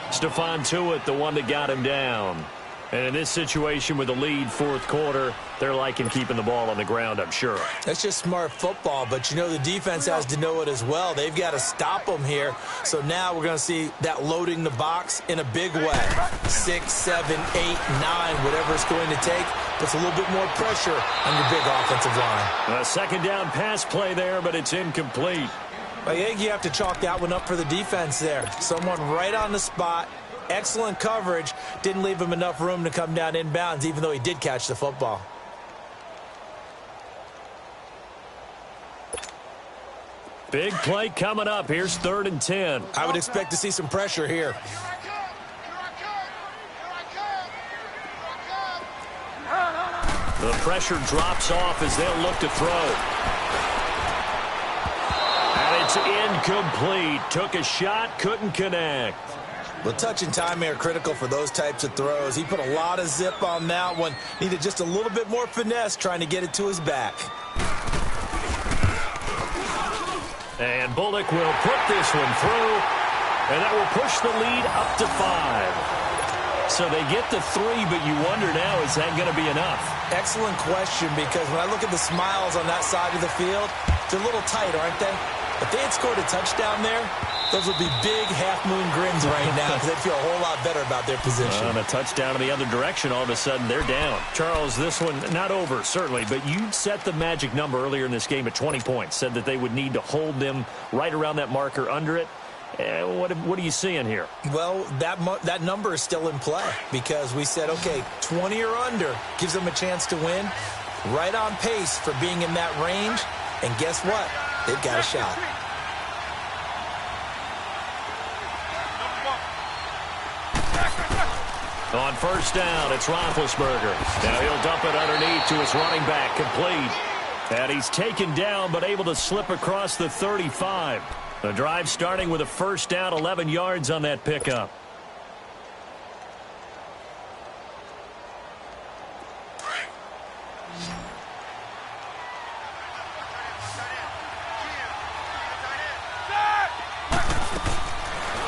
Stephon Tuitt, the one that got him down. And in this situation with the lead 4th quarter, they're liking keeping the ball on the ground, I'm sure. That's just smart football, but you know the defense has to know it as well. They've got to stop them here. So now we're going to see that loading the box in a big way. 6, 7, 8, 9, whatever it's going to take, puts a little bit more pressure on your big offensive line. A second down pass play there, but it's incomplete. I think you have to chalk that one up for the defense there. Someone right on the spot. Excellent coverage. Didn't leave him enough room to come down inbounds, even though he did catch the football. Big play coming up. Here's 3rd and 10. I would expect to see some pressure here. The pressure drops off as they'll look to throw. And it's incomplete. Took a shot, couldn't connect. The touch and time are critical for those types of throws. He put a lot of zip on that one. Needed just a little bit more finesse trying to get it to his back. And Bullock will put this one through, and that will push the lead up to 5. So they get the 3, but you wonder now, is that going to be enough? Excellent question, because when I look at the smiles on that side of the field, they're a little tight, aren't they? If they had scored a touchdown there, those would be big half-moon grins right now because they'd feel a whole lot better about their position. On a touchdown in the other direction, all of a sudden they're down. Charles, this one not over, certainly, but you set the magic number earlier in this game at 20 points, said that they would need to hold them right around that marker under it. What are you seeing here? Well, that number is still in play because we said, okay, 20 or under gives them a chance to win. Right on pace for being in that range. And guess what? They've got a shot. On 1st down, it's Roethlisberger. Now he'll dump it underneath to his running back, complete. And he's taken down, but able to slip across the 35. The drive starting with a 1st down, 11 yards on that pickup.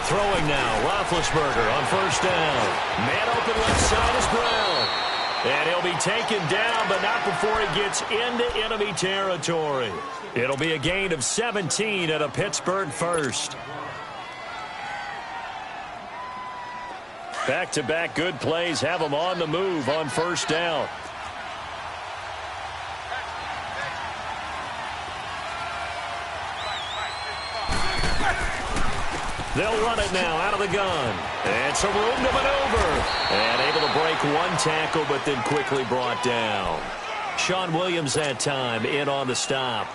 Throwing now, Roethlisberger on 1st down. Man open left side is Brown. And he'll be taken down, but not before he gets into enemy territory. It'll be a gain of 17 at a Pittsburgh 1st. Back-to-back good plays have them on the move on first down. They'll run it now out of the gun. And some room to maneuver. And able to break one tackle, but then quickly brought down. Sean Williams that time in on the stop.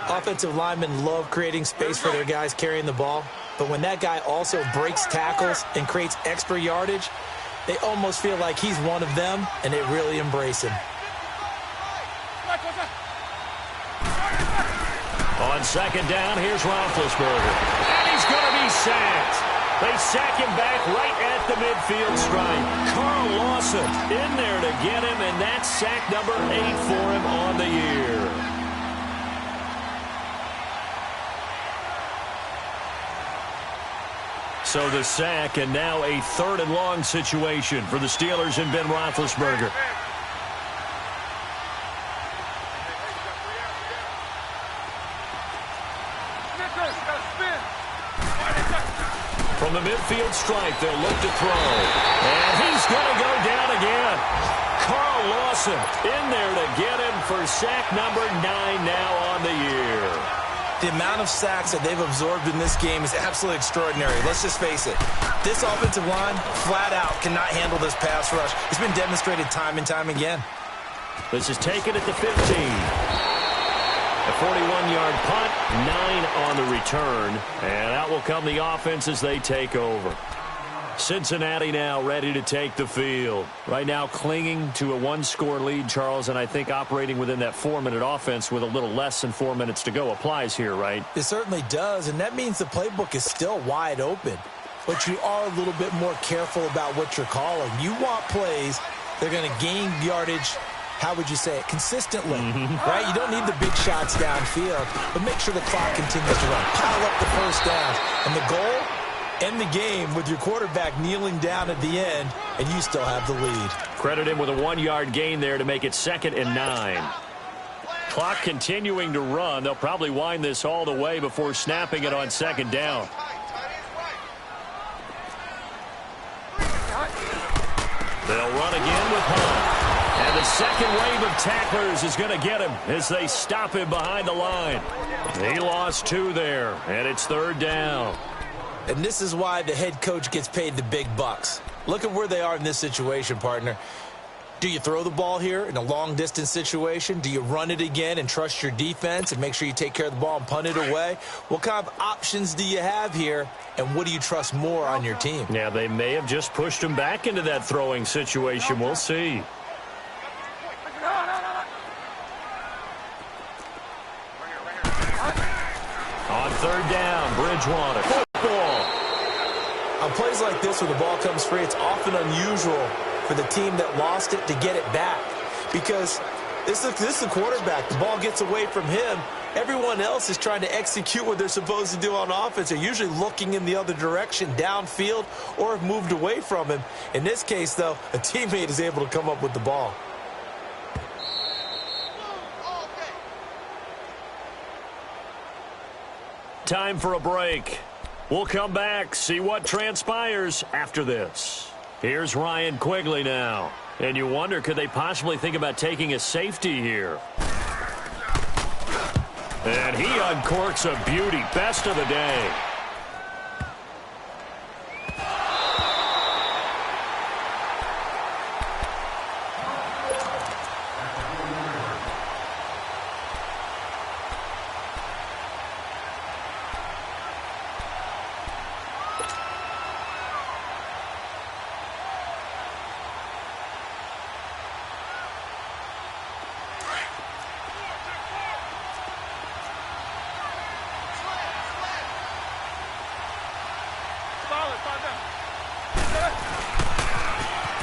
Offensive linemen love creating space for their guys carrying the ball. But when that guy also breaks tackles and creates extra yardage, they almost feel like he's one of them, and they really embrace him. On second down, here's Roethlisberger. And he's going to be sacked. They sack him back right at the midfield stripe. Carl Lawson in there to get him, and that's sack number 8 for him on the year. So the sack, and now a 3rd and long situation for the Steelers and Ben Roethlisberger. From the midfield stripe, they'll look to throw. And he's going to go down again. Carl Lawson in there to get him for sack number 9 now on the year. The amount of sacks that they've absorbed in this game is absolutely extraordinary. Let's just face it. This offensive line, flat out, cannot handle this pass rush. It's been demonstrated time and time again. This is taken at the 15. A 41-yard punt, 9 on the return. And out will come the offense as they take over. Cincinnati now ready to take the field. Right now clinging to a 1-score lead, Charles, and I think operating within that 4-minute offense with a little less than 4 minutes to go applies here, right? It certainly does, and that means the playbook is still wide open. But you are a little bit more careful about what you're calling. You want plays that are going to gain yardage, how would you say it, consistently, right? You don't need the big shots downfield, but make sure the clock continues to run. Pile up the first down. And the goal? End the game with your quarterback kneeling down at the end, and you still have the lead. Credit him with a 1-yard gain there to make it 2nd and 9. Clock continuing to run. They'll probably wind this all the way before snapping it on 2nd down. They'll run again with Hunt. And the second wave of tacklers is going to get him as they stop him behind the line. He lost 2 there, and it's 3rd down. And this is why the head coach gets paid the big bucks. Look at where they are in this situation, partner. Do you throw the ball here in a long-distance situation? Do you run it again and trust your defense and make sure you take care of the ball and punt it away? What kind of options do you have here, and what do you trust more on your team? Yeah, they may have just pushed him back into that throwing situation. We'll see. On 3rd down, Bridgewater. Football. On plays like this where the ball comes free, it's often unusual for the team that lost it to get it back. Because this is the quarterback. The ball gets away from him. Everyone else is trying to execute what they're supposed to do on offense. They're usually looking in the other direction, downfield, or have moved away from him. In this case, though, a teammate is able to come up with the ball. Time for a break. We'll come back, see what transpires after this. Here's Ryan Quigley now. And you wonder, could they possibly think about taking a safety here? And he uncorks a beauty. Best of the day.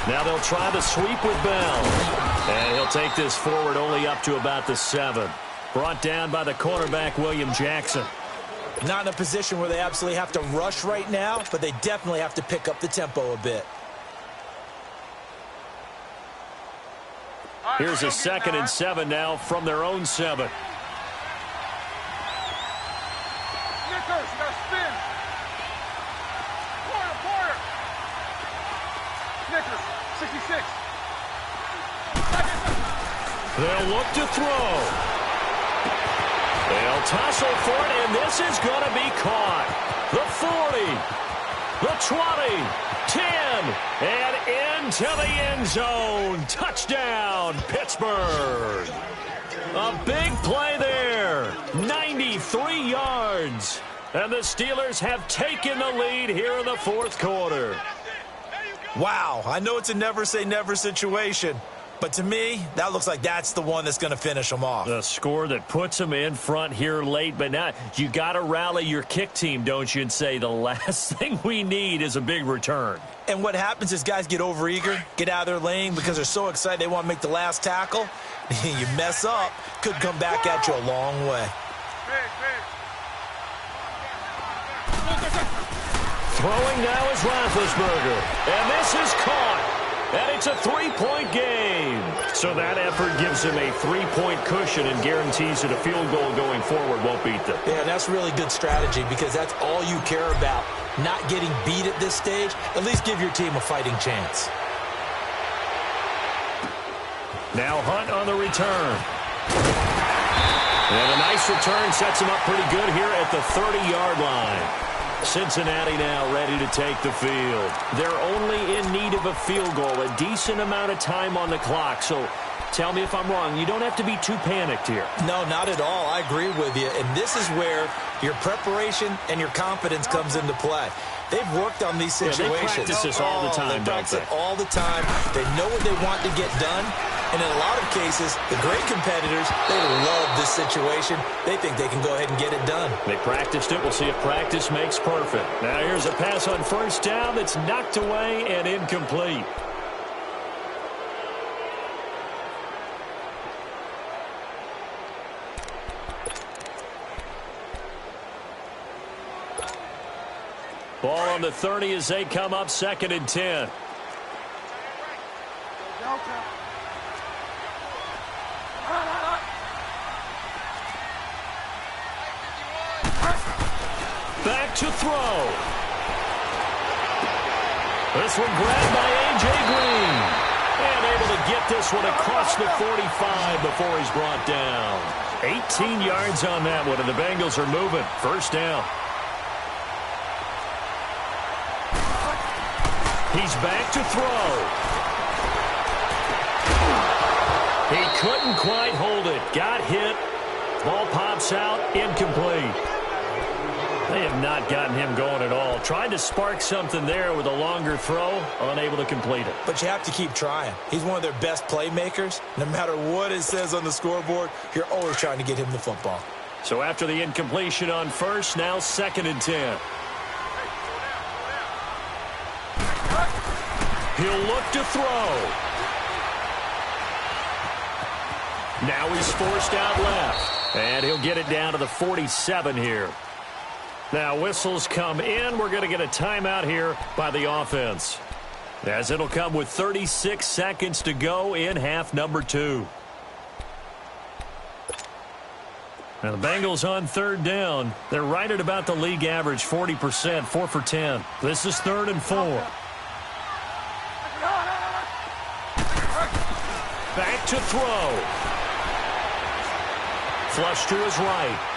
Now they'll try the sweep with Bell. And he'll take this forward only up to about the 7. Brought down by the cornerback, William Jackson. Not in a position where they absolutely have to rush right now, but they definitely have to pick up the tempo a bit. Here's a 2nd and 7 now from their own 7. They'll look to throw. They'll tussle for it, and this is going to be caught. The 40, the 20, 10, and into the end zone. Touchdown, Pittsburgh. A big play there, 93 yards. And the Steelers have taken the lead here in the fourth quarter. Wow, I know it's a never-say-never situation, but to me, that looks like that's the one that's going to finish them off. The score that puts them in front here late, but now you got to rally your kick team, don't you, and say the last thing we need is a big return. And what happens is guys get overeager, get out of their lane because they're so excited they want to make the last tackle. You mess up, could come back at you a long way. Throwing now is Roethlisberger, and this is caught, and it's a three-point game. So that effort gives him a three-point cushion and guarantees that a field goal going forward won't beat them. Yeah, that's really good strategy because that's all you care about, not getting beat at this stage. At least give your team a fighting chance. Now Hunt on the return. And a nice return sets him up pretty good here at the 30-yard line. Cincinnati now ready to take the field. They're only in need of a field goal, a decent amount of time on the clock. So tell me if I'm wrong. You don't have to be too panicked here. No, not at all. I agree with you. And this is where your preparation and your confidence comes into play. They've worked on these situations. Yeah, they practice this all the time, they practice it all the time. They know what they want to get done. And in a lot of cases, the great competitors, they love this situation. They think they can go ahead and get it done. They practiced it. We'll see if practice makes perfect. Now here's a pass on first down that's knocked away and incomplete. Ball on the 30 as they come up 2nd and 10. Back to throw. This one grabbed by A.J. Green. And able to get this one across the 45 before he's brought down. 18 yards on that one, and the Bengals are moving. First down. He's back to throw. He couldn't quite hold it. Got hit. Ball pops out. Incomplete. They have not gotten him going at all. Tried to spark something there with a longer throw. Unable to complete it. But you have to keep trying. He's one of their best playmakers. No matter what it says on the scoreboard, you're always trying to get him the football. So after the incompletion on first, now 2nd and 10. He'll look to throw. Now he's forced out left. And he'll get it down to the 47 here. Now whistles come in. We're going to get a timeout here by the offense, as it'll come with 36 seconds to go in half number 2. Now the Bengals on 3rd down. They're right at about the league average, 40%, 4 for 10. This is 3rd and 4. Back to throw. Flush to his right.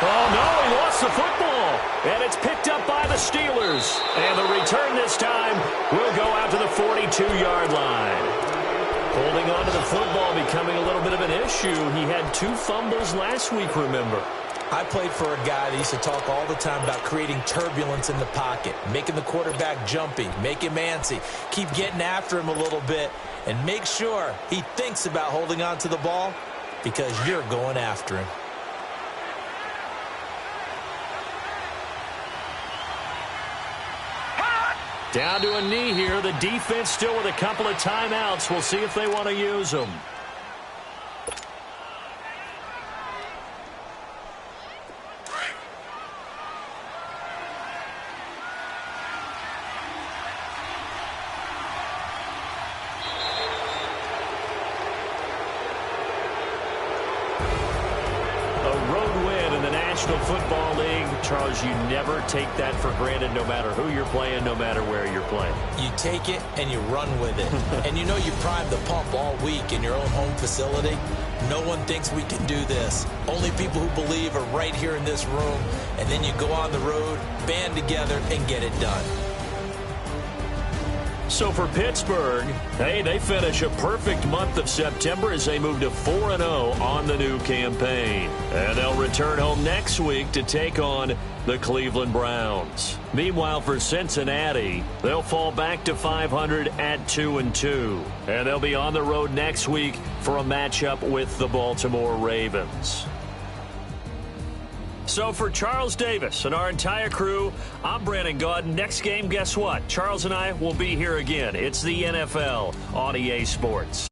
Oh, no, he lost the football. And it's picked up by the Steelers. And the return this time will go out to the 42-yard line. Holding on to the football becoming a little bit of an issue. He had 2 fumbles last week, remember. I played for a guy that used to talk all the time about creating turbulence in the pocket, making the quarterback jumpy, make him antsy, keep getting after him a little bit, and make sure he thinks about holding on to the ball because you're going after him. Down to a knee here. The defense still with a couple of timeouts. We'll see if they want to use them. National Football League, Charles, you never take that for granted no matter who you're playing, no matter where you're playing. You take it and you run with it. And you know you primed the pump all week in your own home facility. No one thinks we can do this. Only people who believe are right here in this room. And then you go on the road, band together, and get it done. So for Pittsburgh, hey, they finish a perfect month of September as they move to 4-0 on the new campaign. And they'll return home next week to take on the Cleveland Browns. Meanwhile, for Cincinnati, they'll fall back to 500 at 2-2. And they'll be on the road next week for a matchup with the Baltimore Ravens. So for Charles Davis and our entire crew, I'm Brandon Gaudin. Next game, guess what? Charles and I will be here again. It's the NFL on EA Sports.